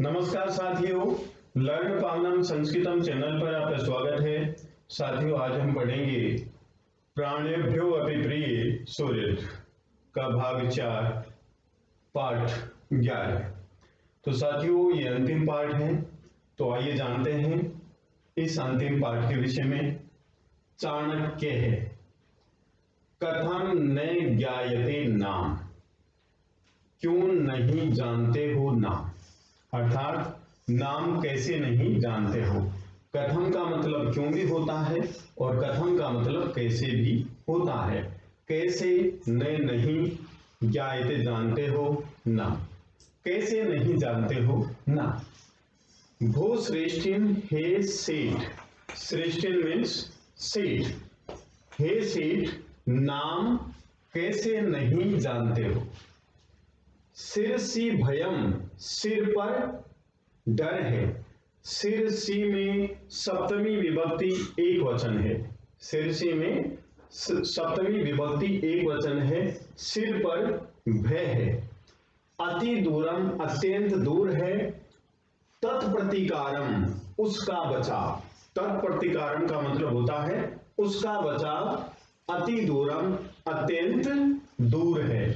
नमस्कार साथियों, learn पावनम संस्कृतम channel पर आपका स्वागत है। साथियों, आज हम पढ़ेंगे प्राणेभ्यो अपि प्रिय सूर्य का भाग 4 पाठ 11। तो साथियों, ये अंतिम पाठ है। तो आइए जानते हैं इस अंतिम पाठ के विषय में। चाणक्य है, कथम न ज्ञायते नाम, क्यों नहीं जानते हो नाम, अर्थात नाम कैसे नहीं जानते हो। कथम का मतलब क्यों भी होता है और कथम का मतलब कैसे भी होता है। कैसे नहीं ज्ञायते जानते हो ना, कैसे नहीं जानते हो ना। भो श्रेष्ठिन हे सेठ, श्रेष्ठिन मीन्स सेठ, हे सेठ नाम कैसे नहीं जानते हो। सिरसी भयम, सिर पर डर है। सिरसी में सप्तमी विभक्ति एक वचन है। सिरसी में सप्तमी विभक्ति एक वचन है। सिर पर भय है। अति दूरम अत्यंत दूर है। तत्प्रतिकारम उसका बचाव, तत्प्रतिकारम का मतलब होता है उसका बचाव। अति दूरम अत्यंत दूर है।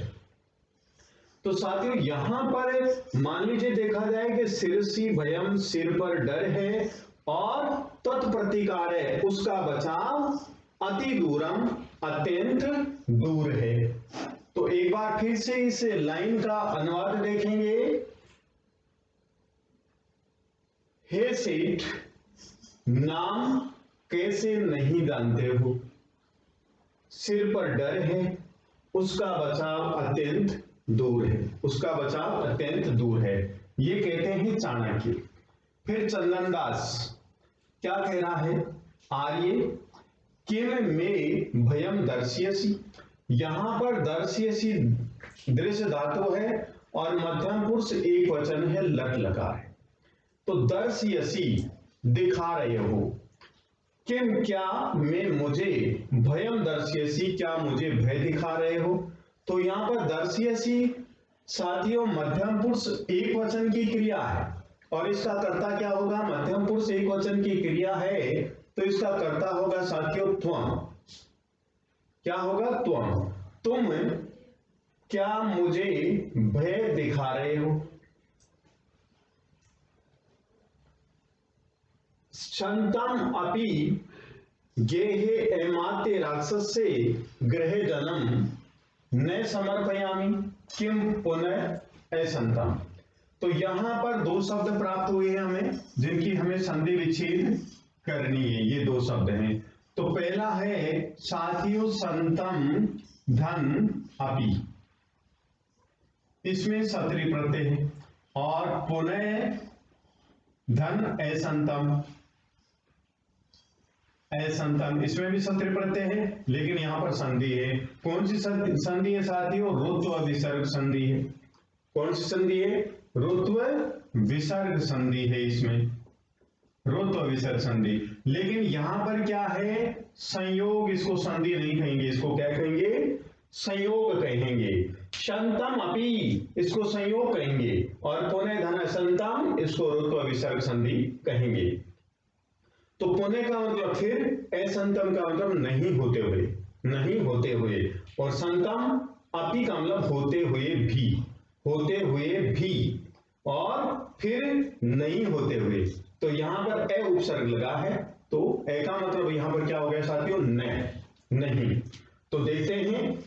तो साथियों, यहां पर मान लीजिए देखा जाए कि सिरसी भयम सिर पर डर है और तत्प्रतिकार है उसका बचाव। अति दूरम अत्यंत दूर है। तो एक बार फिर से इस लाइन का अनुवाद देखेंगे। हे सेठ नाम कैसे नहीं जानते हो। सिर पर डर है, उसका बचाव अत्यंत दूर है, उसका बचाव अत्यंत दूर है। ये कहते हैं चाणक्य। फिर चंदन दास क्या कह रहा है। आर्य किम में भयम दर्शयसी, यहां पर दर्शयसी दृश्य धातु है और मध्यम पुरुष एक वचन है, लट लकार है। तो दर्शयसी दिखा रहे हो, किम क्या में मुझे, भयम दर्शयसी क्या मुझे भय दिखा रहे हो। तो यहां पर दर्शयसी साथियों मध्यम पुरुष एक वचन की क्रिया है और इसका कर्ता क्या होगा। मध्यम पुरुष एक वचन की क्रिया है तो इसका कर्ता होगा साथियों त्वम। क्या होगा, त्वम। तुम क्या मुझे भय दिखा रहे हो। शंतम अपि गेहे एमाते राक्षस से ग्रह जन्म न समर्पयामी किम पुनः असंतम। तो यहां पर दो शब्द प्राप्त हुए हैं हमें, जिनकी हमें संधि विच्छेद करनी है। ये दो शब्द हैं। तो पहला है साथियों संतम धन अपि, इसमें सत्री प्रत्यय है। और पुनः धन असंतम, असंतम इसमें भी सत्र प्रत्यय है लेकिन यहां पर संधि है। कौन सी संधि है साथियों, ऋत्व विसर्ग संधि है। कौन सी संधि है, ऋत्व विसर्ग संधि है। इसमें ऋत्व विसर्ग संधि। लेकिन यहां पर क्या है, संयोग, इसको संधि नहीं कहेंगे, इसको क्या कहेंगे, संयोग कहेंगे। शंतम अपि इसको संयोग कहेंगे और पुनः धन असंतम इसको ऋत्व विसर्ग संधि कहेंगे। तो पुनः का मतलब फिर, असंतम का मतलब नहीं होते हुए, नहीं होते हुए। और संतम अपि का मतलब होते हुए भी, होते हुए भी और फिर नहीं होते हुए। तो यहां पर ए उपसर्ग लगा है तो ए का मतलब यहां पर क्या हो गया साथियों, न, नहीं। तो देखते हैं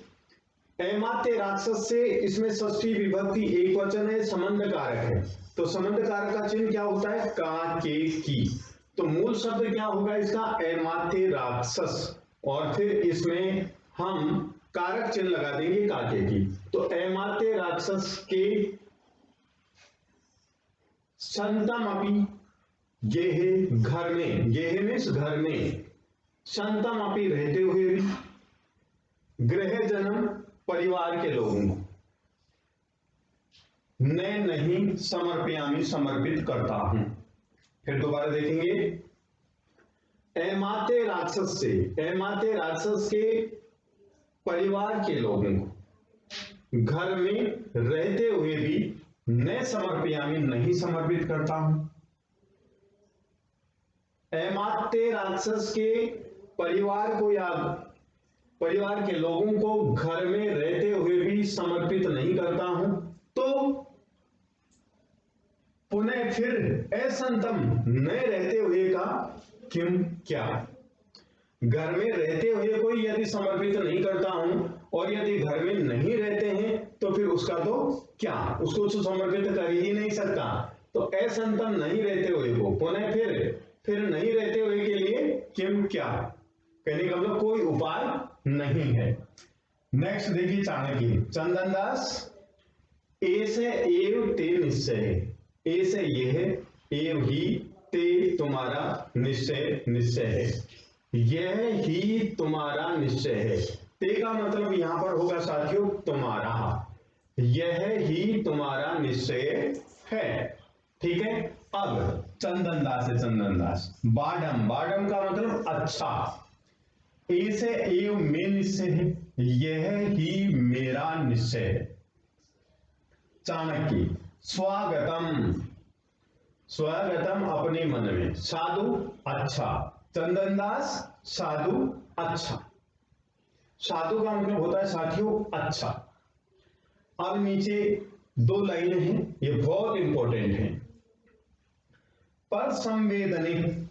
एमाते राक्षस से, इसमें षष्ठी विभक्ति एक वचन है, संबंध कारक है। तो संबंध कारक का चिन्ह क्या होता है, का के की। तो मूल शब्द क्या होगा इसका, एमाते राक्षस, और फिर इसमें हम कारक चिन्ह लगा देंगे काके की। तो एमाते राक्षस के संतम अपि, गेहे घर में, गेहे मीन्स घर में, संतम अपि रहते हुए भी, गृह जन्म परिवार के लोगों को, न नहीं समर्पयामी समर्पित करता हूं। फिर दोबारा देखेंगे, एमाते राक्षस से, एमाते राक्षस के परिवार के लोगों को, घर में रहते हुए भी न समर्पयामि, नहीं समर्पित करता हूं। अमात्य राक्षस के परिवार को या परिवार के लोगों को घर में रहते हुए भी समर्पित नहीं करता हूं। तो पुनः फिर असंतम, न रहते हुए का किम, क्या। घर में रहते हुए कोई यदि समर्पित नहीं करता हूं और यदि घर में नहीं रहते हैं तो फिर उसका तो क्या, उसको तो समर्पित कर ही नहीं सकता। तो असंतम नहीं रहते हुए को पुनः फिर नहीं रहते हुए के लिए किम, क्या, कहने का मतलब कोई उपाय नहीं है। नेक्स्ट देखिए चाणक्य, चंदन दास, ऐसे एव ते निश्चय, ऐसे यह, एव ही, ते तुम्हारा, निश्चय है, यह ही तुम्हारा निश्चय है। ते का मतलब यहां पर होगा साथियों तुम्हारा, यह ही तुम्हारा निश्चय है। ठीक है। अब चंदन दास है, चंदन दास, बाडम, बाडम का मतलब अच्छा, ऐसे एव में निश्चय है, यह ही मेरा निश्चय है। चाणक्य, स्वागतम, स्वागतम अपने मन में, साधु अच्छा, चंदन दास साधु अच्छा, साधु का मतलब होता है साथियों अच्छा। अब नीचे दो लाइनें हैं, ये बहुत इंपॉर्टेंट हैं। पर संवेदनिक,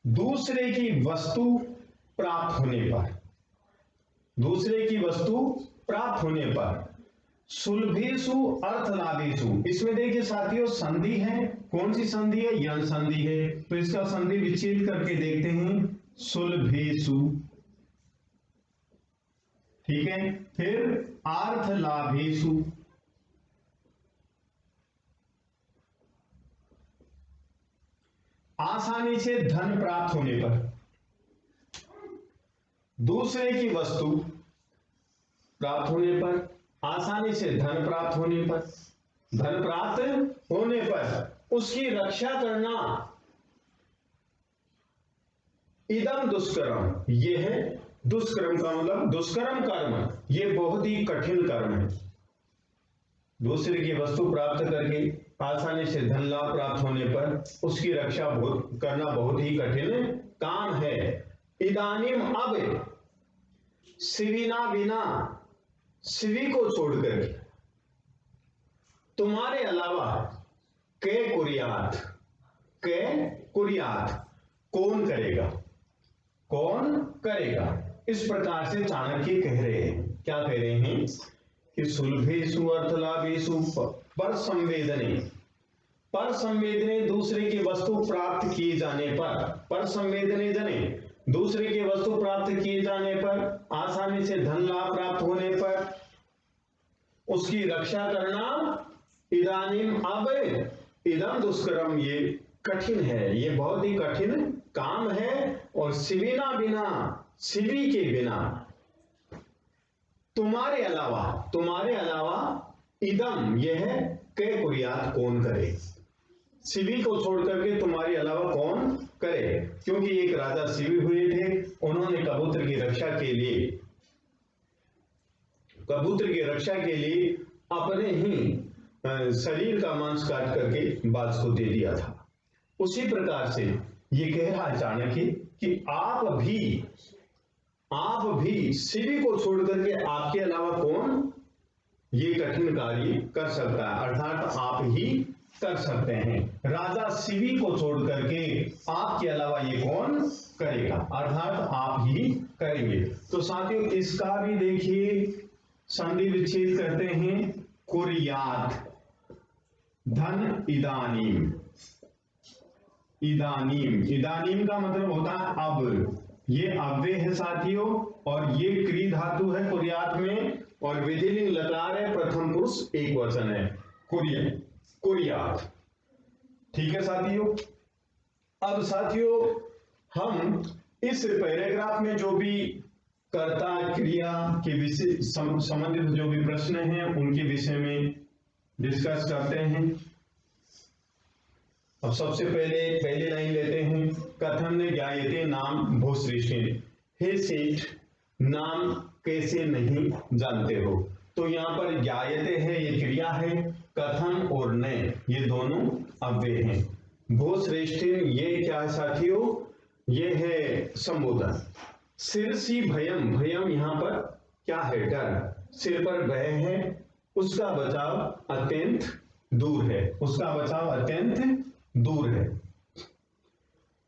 दूसरे की वस्तु प्राप्त होने पर, दूसरे की वस्तु प्राप्त होने पर, सुलभेषु अर्थलाभेषु, इसमें देखिए साथियों संधि है, कौन सी संधि है, यन संधि है, तो इसका संधि विच्छेद करके देखते हैं, सुलभेषु, ठीक है। फिर अर्थलाभेषु, आसानी से धन प्राप्त होने पर, दूसरे की वस्तु प्राप्त होने पर, आसानी से धन प्राप्त होने पर, धन प्राप्त होने पर उसकी रक्षा करना, इदम दुष्कर्म, ये है दुष्कर्म का मतलब दुष्कर्म कर्म, ये बहुत ही कठिन कर्म है। दूसरे की वस्तु प्राप्त करके आसानी से धन लाभ प्राप्त होने पर उसकी रक्षा करना बहुत ही कठिन काम है। इदानीम, अब, शिविना बिना, शिवी को छोड़कर तुम्हारे अलावा, के कुरियात, के कुरियात, कौन करेगा, कौन करेगा। इस प्रकार से चाणक्य कह रहे हैं, क्या कह रहे हैं कि सुलभेषु अर्थलाभेषु पर संवेदने, पर संवेदने दूसरे की वस्तु प्राप्त किए जाने पर संवेदने जने, दूसरे की वस्तु प्राप्त किए जाने पर, आसानी से धन लाभ प्राप्त होने पर उसकी रक्षा करना, इदानीम अब, इदम दुष्कर्म, ये कठिन है, ये बहुत ही कठिन काम है। और शिविना बिना, शिवी के बिना, तुम्हारे अलावा, तुम्हारे अलावा, इदम यह के कुरियात, कौन करे, शिवी को छोड़ करके तुम्हारे अलावा कौन करे। क्योंकि एक राजा शिवी हुए थे, उन्होंने कबूतर की रक्षा के लिए, कबूतर की रक्षा के लिए अपने ही शरीर का मांस काट करके बाज को दे दिया था। उसी प्रकार से ये कह रहा है चाणक्य कि आप भी शिवी को छोड़ करके आपके अलावा कौन ये कठिन कार्य कर सकता है, अर्थात आप ही कर सकते हैं। राजा शिवी को छोड़ करके आपके अलावा ये कौन करेगा, अर्थात आप ही करेंगे। तो साथियों इसका भी देखिए संधि विच्छेद करते हैं, कुरियात, धन इदानीम, इदानीम, इदानीम का मतलब होता है अब, ये अव्यय है साथियों, और ये क्री धातु है कुरियात में, और विधिलिंग लकार है, प्रथम पुरुष एक वचन है, कुरियात। ठीक है साथियों। अब साथियों हम इस पैराग्राफ में जो भी कर्ता क्रिया के विषय संबंधित जो भी प्रश्न हैं उनके विषय में डिस्कस करते हैं। अब सबसे पहली लाइन लेते हैं, कथम ने ज्ञायते नाम भूसृष्टि, हे सेठ नाम कैसे नहीं जानते हो। तो यहाँ पर ज्ञायते है ये क्रिया है, कथन और ने ये दोनों अव्यय हैं। भूश्रेष्ठिन ये क्या है साथियों, ये है संबोधन। सिरसी भयम, भयम यहाँ पर क्या है, डर। सिर पर भय है, उसका बचाव अत्यंत दूर है, उसका बचाव अत्यंत दूर है।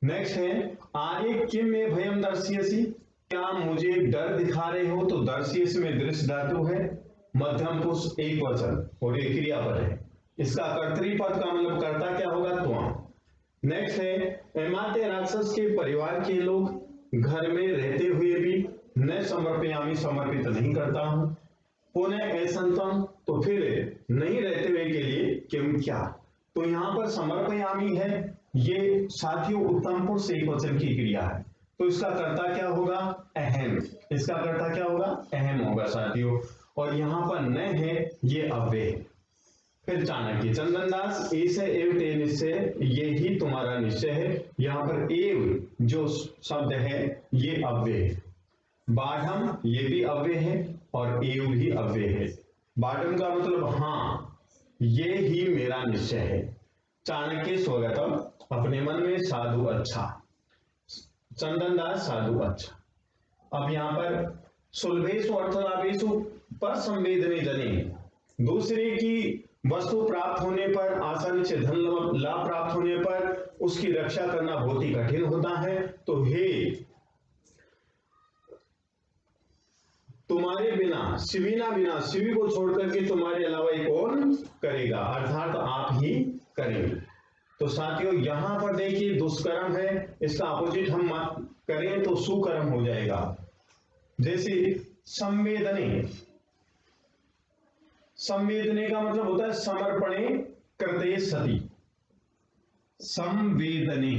नेक्स्ट है आर्य किम में भयम दर्शियसी, क्या मुझे डर दिखा रहे हो, तो दर्शियसी में दृश्य धातु है, मध्यम पुरुष एक वचन और ये क्रियापद है। इसका कर्तृपद का मतलब कर्ता क्या होगा, त्वं। नेक्स्ट है एमात्य राक्षस के परिवार के लोग घर में रहते हुए भी न समर्पयामी समर्पित नहीं करता हूं। पुनः असंतम, तो फिर नहीं रहते हुए के लिए किम क्या, तो यहां पर समर्पयामी है, ये साथियों उत्तम पुरुष एक वचन की क्रिया है, तो इसका कर्ता क्या होगा, अहम। इसका कर्ता क्या होगा, अहम होगा साथियों। और यहां पर न है ये अव्यय। फिर चाणक्य, चंदन दास ऐसे एव ते निश्चय, ये ही तुम्हारा निश्चय है। यहां पर एव जो शब्द है ये अव्यय है। बाढ़म ये भी अव्यय है और एव भी अव्यय है। बाढ़म का मतलब हाँ, ये ही मेरा निश्चय है। चाणक्य स्वगतम, अपने मन में साधु अच्छा। चंदन दास साधु अच्छा। अब यहां पर सुलभेशु अर्थलाभेशु पर संवेदने जने, दूसरे की वस्तु प्राप्त होने पर, आसानी से धन लाभ प्राप्त होने पर उसकी रक्षा करना बहुत ही कठिन होता है। तो हे तुम्हारे बिना, शिविना बिना, शिवी को छोड़कर के तुम्हारे अलावा कौन करेगा, अर्थात आप ही करेंगे। तो साथियों यहां पर देखिए दुष्कर्म है, इसका अपोजिट हम करें तो सुकर्म हो जाएगा। जैसे संवेदने, संवेदने का मतलब होता है समर्पणे कृते सति, संवेदने।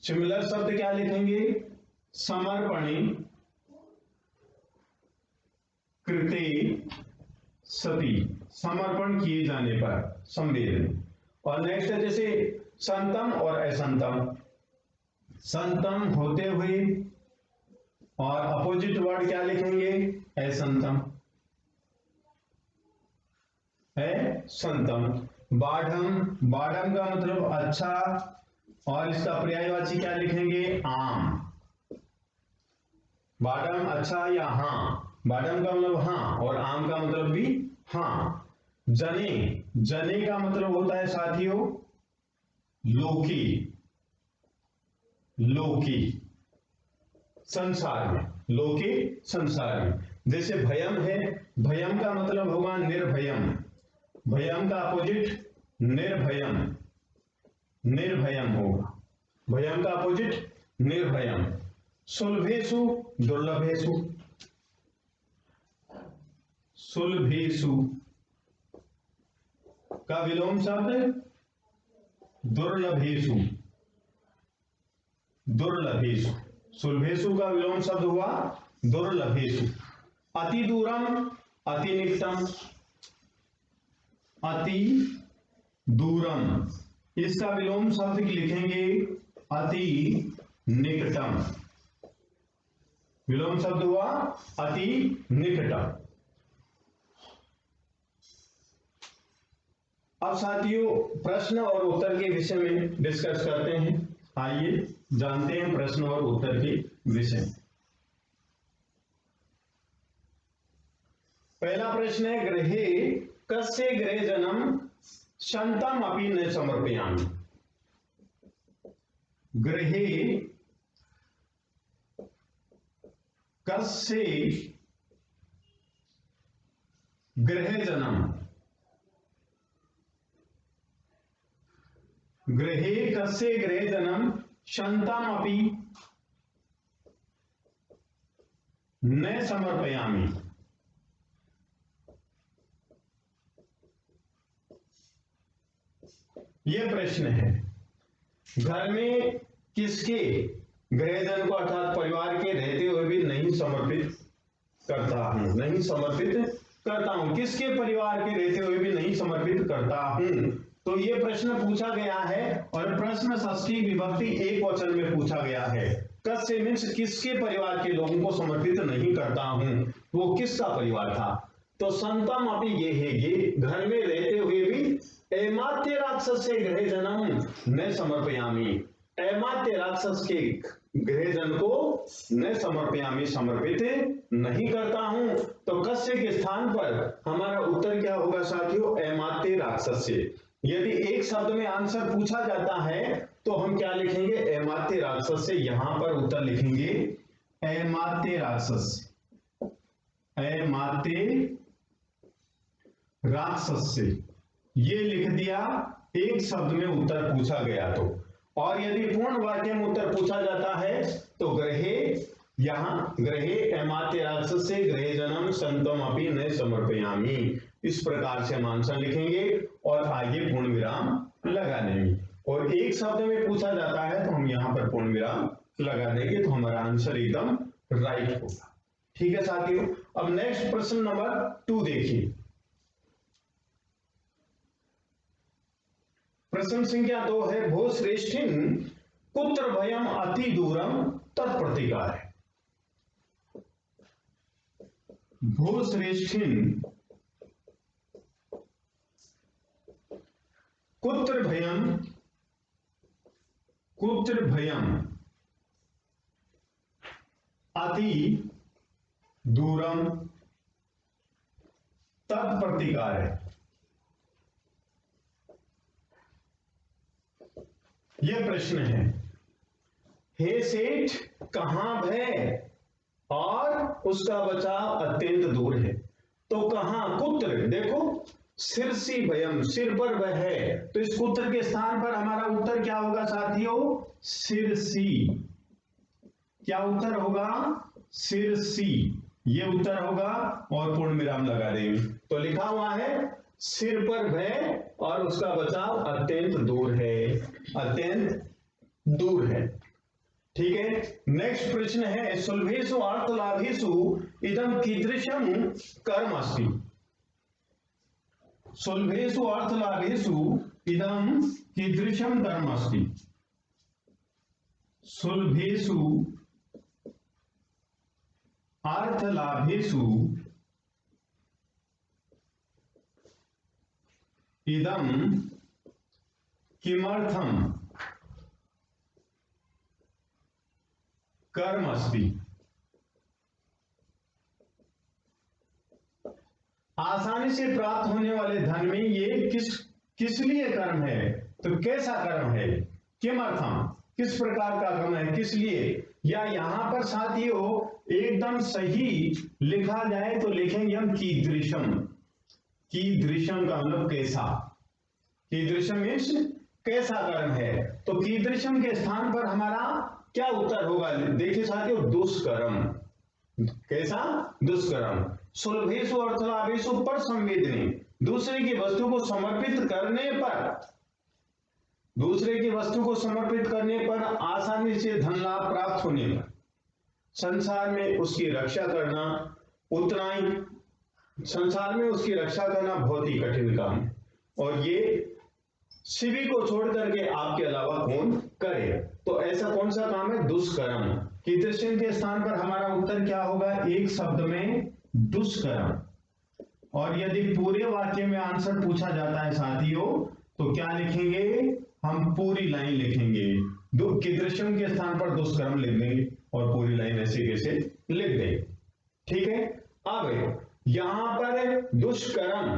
सिमिलर शब्द क्या लिखेंगे, समर्पणे कृते सति, समर्पण किए जाने पर संवेदने। और नेक्स्ट है जैसे संतम और असंतम, संतम होते हुए और अपोजिट वर्ड क्या लिखेंगे, असंतम, असंतम। बाढ़म, बाढ़म का मतलब अच्छा और इसका पर्यायवाची क्या लिखेंगे, आम। बाढ़म अच्छा या हाँ, बाढ़म का मतलब हाँ और आम का मतलब भी हाँ। जने, जने का मतलब होता है साथियों लोकी, लोकी संसार में, लोकी संसार में। जैसे भयम है, भयम का मतलब होगा निर्भयम, भयम का अपोजिट निर्भयम, निर्भयम होगा, भयम का अपोजिट निर्भयम। सुलभेशु दुर्लभेशु, सुलभेशु का विलोम शब्द दुर्लभेशु, दुर्लभेशु, सुलभेशु का विलोम शब्द हुआ दुर्लभेशु। अति दूरम, अति निकटम, अति दूरम, इसका विलोम शब्द लिखेंगे अति निकटम, विलोम शब्द हुआ अति निकटम। अब साथियों प्रश्न और उत्तर के विषय में डिस्कस करते हैं। आइए जानते हैं प्रश्न और उत्तर के विषय। पहला प्रश्न है गृहे कस्य गृह जन्म शंतम अपि न समर्पयामि। गृहे कस्य गृह जन्म, गृहे कस्य गृह जन्म शंतम अपि न समर्पयामि। यह प्रश्न है घर में किसके गृहजन को अर्थात परिवार के रहते हुए भी नहीं समर्पित करता हूं, नहीं समर्पित करता हूं, किसके परिवार के रहते हुए भी नहीं समर्पित करता हूं। तो ये प्रश्न पूछा गया है और प्रश्न षष्ठी विभक्ति एक वचन में पूछा गया है। कस्य मीन्स किसके परिवार के लोगों को समर्पित नहीं करता हूं, वो किसका परिवार था? तो संतम अभी ये घर में रहते हुए भी ऐमात्य राक्षस से गृह जन्म न समर्पयामी, ऐमात्य राक्षस के गृहजन को न समर्पयामी समर्पित नहीं करता हूं। तो कस्य के स्थान पर हमारा उत्तर क्या होगा साथियों? ऐमात्य राक्षस से। यदि एक शब्द में आंसर पूछा जाता है तो हम क्या लिखेंगे? ऐमात्य राक्षस से। यहां पर उत्तर लिखेंगे ऐमात्य राक्षस, ऐमात्य राक्षस से। ये लिख दिया एक शब्द में उत्तर पूछा गया तो। और यदि पूर्ण वाक्य में उत्तर पूछा जाता है तो ग्रहे, यहां ग्रहे ऐमात्य राक्षस से गृह जन्म संतम अपि न समर्पयामी, इस प्रकार से हम आंसर लिखेंगे और आगे पूर्ण विराम लगा देंगे। और एक शब्द में पूछा जाता है तो हम यहां पर पूर्ण विराम लगा देंगे, तो हमारा आंसर एकदम राइट होगा। ठीक है साथियों, अब नेक्स्ट प्रश्न नंबर 2 देखिए। प्रश्न संख्या 2 है, भो श्रेष्ठिन कुत्र भयम अति दूरम तत्प्रतिकार है। भो श्रेष्ठिन कुत्र भयम अति दूरम तत्प्रतिकार है। यह प्रश्न है, हे सेठ कहां भय और उसका बचाव अत्यंत दूर है। तो कहां? कुत्र, देखो सिरसी भयम, सिर पर भय है, तो इस कुत्र के स्थान पर हमारा उत्तर क्या होगा साथियों? सिरसी। क्या उत्तर होगा? सिरसी, ये उत्तर होगा और पूर्ण विराम लगा देंगे। तो लिखा हुआ है सिर पर भय और उसका बचाव अत्यंत दूर है, अत्यंत दूर है। ठीक है, नेक्स्ट प्रश्न है, सुलभेषु अर्थलाभेषु इदम कीदृशम कर्म अस्ति। सुलभेषु अर्थलाभेषु इदम कीदृशम कर्म अस्ति। सुलभेषु अर्थलाभेषु इदम किमर्थम कर्म अस्ति। आसानी से प्राप्त होने वाले धन में ये किस लिए कर्म है? तो कैसा कर्म है? किमर्थम, किस प्रकार का कर्म है, किस लिए? या यहां पर साथियों एकदम सही लिखा जाए तो लिखेंगे हम कीदृशम। कीदृशम का मतलब कैसा, कीदृशम मीन्स कैसा कर्म है। तो कीदृशम के स्थान पर हमारा क्या उत्तर होगा? देखिए साथियों, दुष्कर्म। कैसा? दुष्कर्म। सुलभेषु अर्थलाभेषु पर संवेदनी, दूसरे की वस्तु को समर्पित करने पर, दूसरे की वस्तु को समर्पित करने पर आसानी से धन लाभ प्राप्त होने पर संसार में उसकी रक्षा करना उतना ही, संसार में उसकी रक्षा करना बहुत ही कठिन काम है, और ये शिवी को छोड़ करके आपके अलावा कौन करे। तो ऐसा कौन सा काम है? दुष्कर्म। कीदृशम के स्थान पर हमारा उत्तर क्या होगा? एक शब्द में दुष्कर्म। और यदि पूरे वाक्य में आंसर पूछा जाता है साथियों तो क्या लिखेंगे? हम पूरी लाइन लिखेंगे। कीदृशम के स्थान पर दुष्कर्म लिख देंगे और पूरी लाइन ऐसे कैसे लिख देंगे। ठीक है, अब यहां पर दुष्कर्म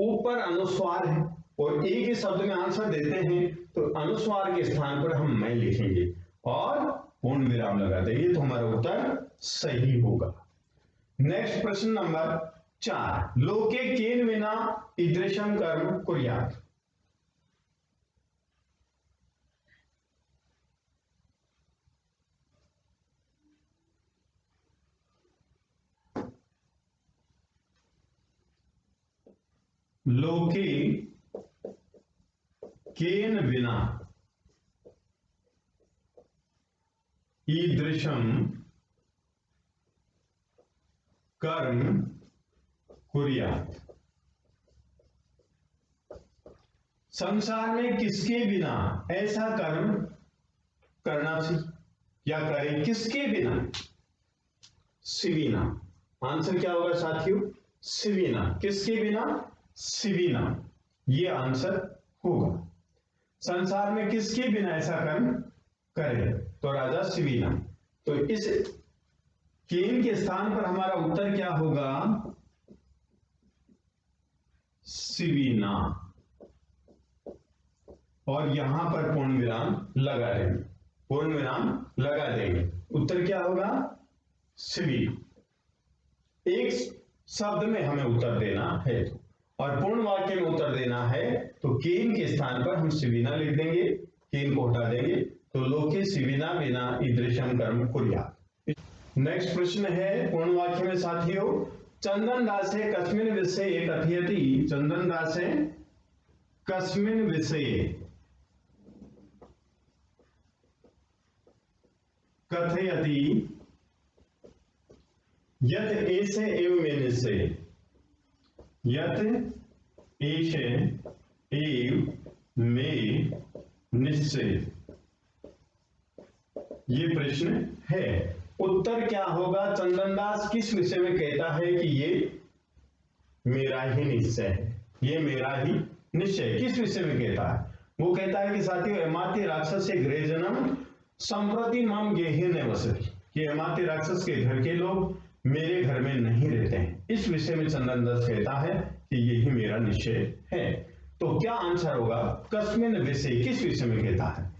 ऊपर अनुस्वार है और एक ही शब्द में आंसर देते हैं तो अनुस्वार के स्थान पर हम मैं लिखेंगे और पूर्ण विराम लगा देंगे, तो हमारा उत्तर सही होगा। नेक्स्ट प्रश्न नंबर 4, लोके केन विना ईदृशम कर्म कुर्यात्। लोके केन विना ईदृशम कर्म कुर्यात्। संसार में किसके बिना ऐसा कर्म करना चाहिए या करें, किसके बिना? शिवीना। आंसर क्या होगा साथियों? शिवीना। किसके बिना? शिवीना, ये आंसर होगा। संसार में किसके बिना ऐसा कर्म करे? तो राजा शिवीना। तो इस केन के स्थान पर हमारा उत्तर क्या होगा? शिवीना। और यहां पर पूर्ण विराम लगा देंगे, पूर्ण विराम लगा देंगे। उत्तर क्या होगा? शिवी। एक शब्द में हमें उत्तर देना है और पूर्ण वाक्य में उत्तर देना है, तो केन के स्थान पर हम शिवीना लिख देंगे, केन को हटा देंगे, तो लोके शिवीना विना ईदृशम कर्म कुर्यात्। नेक्स्ट प्रश्न है पूर्ण वाक्य में साथियों, चंदन दासे कस्मिन् विषये कथयति। चंदन दासे कस्मिन् विषये कथयति यत एष एव मे निश्चय। यत एष एव मे निश्चय, ये प्रश्न है। उत्तर क्या होगा? चंदनदास किस विषय में कहता है कि ये मेरा ही निश्चय है, ये मेरा ही निश्चय? किस विषय में कहता है? वो कहता है कि साथियों, अमात्य राक्षस से गृह जन्म संप्रति मम गेहे न वसति, कि अमात्य राक्षस के घर के लोग मेरे घर में नहीं रहते हैं। इस विषय में चंदनदास कहता है कि यही मेरा निश्चय है। तो क्या आंसर होगा? कस्मिन् विषय, किस विषय में कहता है?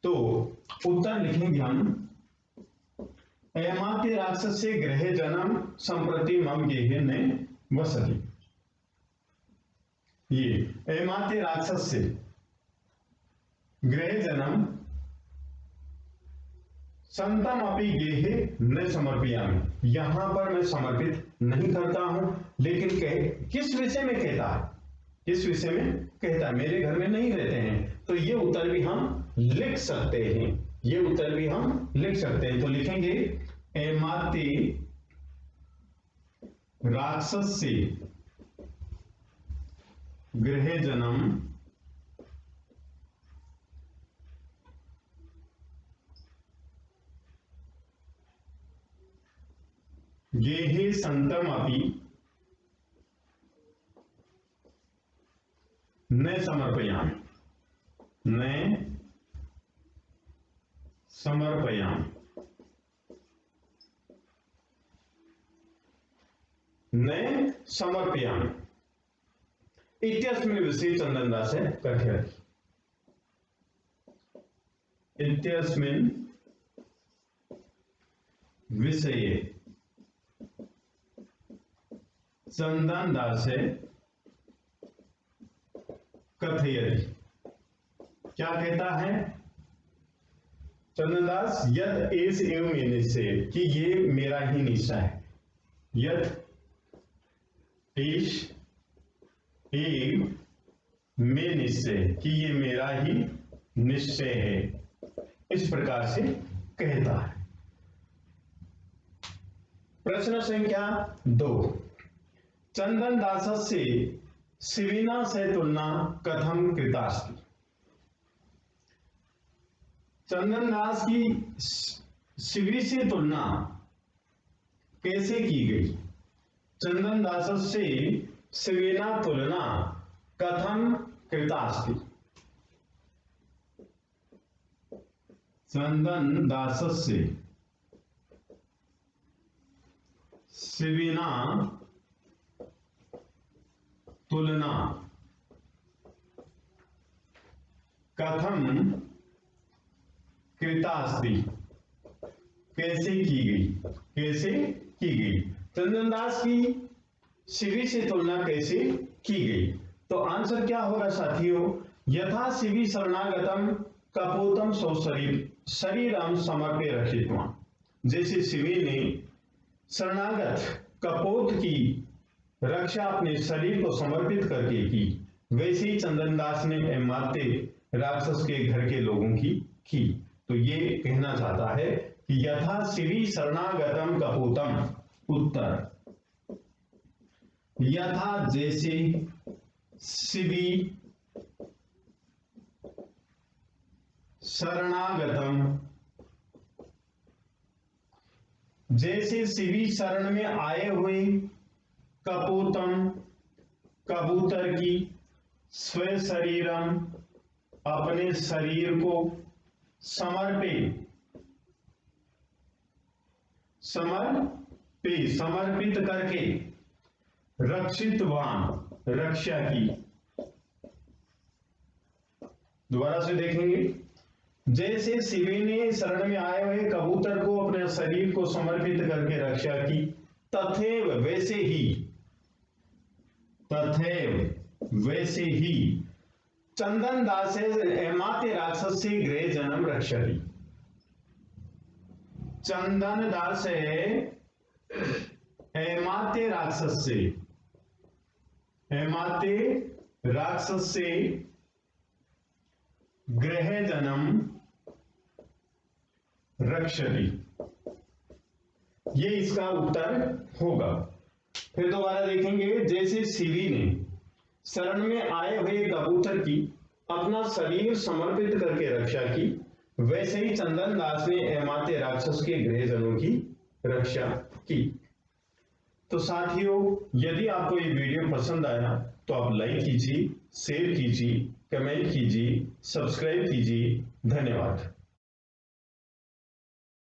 तो उत्तर लिखेंगे हम, अमात्य राक्षस से गृह जन्म संप्रति मम गेहे न वसति। ये अमात्य राक्षस से गृह जन्म संतम अपि गेहे न समर्पयामि, यहां पर मैं समर्पित नहीं करता हूं। लेकिन किस विषय में कहता है? किस विषय में कहता है? मेरे घर में नहीं रहते हैं। तो ये उत्तर भी हम लिख सकते हैं, ये उत्तर भी हम लिख सकते हैं। तो लिखेंगे अमात्य राक्षस से गृह जन्म गेहे संतम अपि न समर्पयामि, न समर्पयामि, न समर्पयामि इत्यस्मिन् विषये चंदनदास कथयति। इत्यस्मिन् विषये चंदनदास कथयति। क्या कहता है चंदनदास? यत एष एव मे निश्चय, कि ये मेरा ही निश्चय है। यत एष एव मे निश्चय, कि ये मेरा ही निश्चय है। इस प्रकार से कहता है। प्रश्न संख्या 2, चंदनदास से शिवीना से तुलना कथम कृतास्ति। चंदनदास की शिवी से तुलना कैसे की गई? चंदनदास से शिवीना तुलना कथम कृतास्ति। चंदनदास से शिवीना तुलना कथम कृतास्ति, कैसे की गई? कैसे की गई? चंदनदास की शिवी से तुलना कैसे की गई? तो आंसर क्या होगा साथियों? यथा शिवी शरणागतम कपोतम शरीरम समर्प्य रखित्वा। जैसे शिवी ने शरणागत कपोत की रक्षा अपने शरीर को समर्पित करके की, वैसे ही चंदनदास ने अमात्य राक्षस के घर के लोगों की। तो ये कहना चाहता है कि यथा शिवी शरणागतम कपोतम, उत्तर यथा जैसे शिवी शरणागतम, जैसे शिवी शरण में आए हुए, कपूतम, कबूतर की, स्व शरीरम, अपने शरीर को, समर्पित करके, रक्षितवान, रक्षा की। दोबारा से देखेंगे, जैसे शिवी ने शरण में आए हुए कबूतर को अपने शरीर को समर्पित करके रक्षा की, तथैव वैसे ही चंदन दास एमात्य राक्षस से गृह जन्म रक्षति। चंदन दास एमात्य राक्षस से गृह जन्म रक्षति, ये इसका उत्तर होगा। फिर दोबारा देखेंगे, जैसे शिवी ने शरण में आए हुए कबूतर की अपना शरीर समर्पित करके रक्षा की, वैसे ही चंदन दास ने एमात्य राक्षस के गृहजनों की रक्षा की। तो साथियों, यदि आपको ये वीडियो पसंद आया तो आप लाइक कीजिए, शेयर कीजिए, कमेंट कीजिए, सब्सक्राइब कीजिए। धन्यवाद।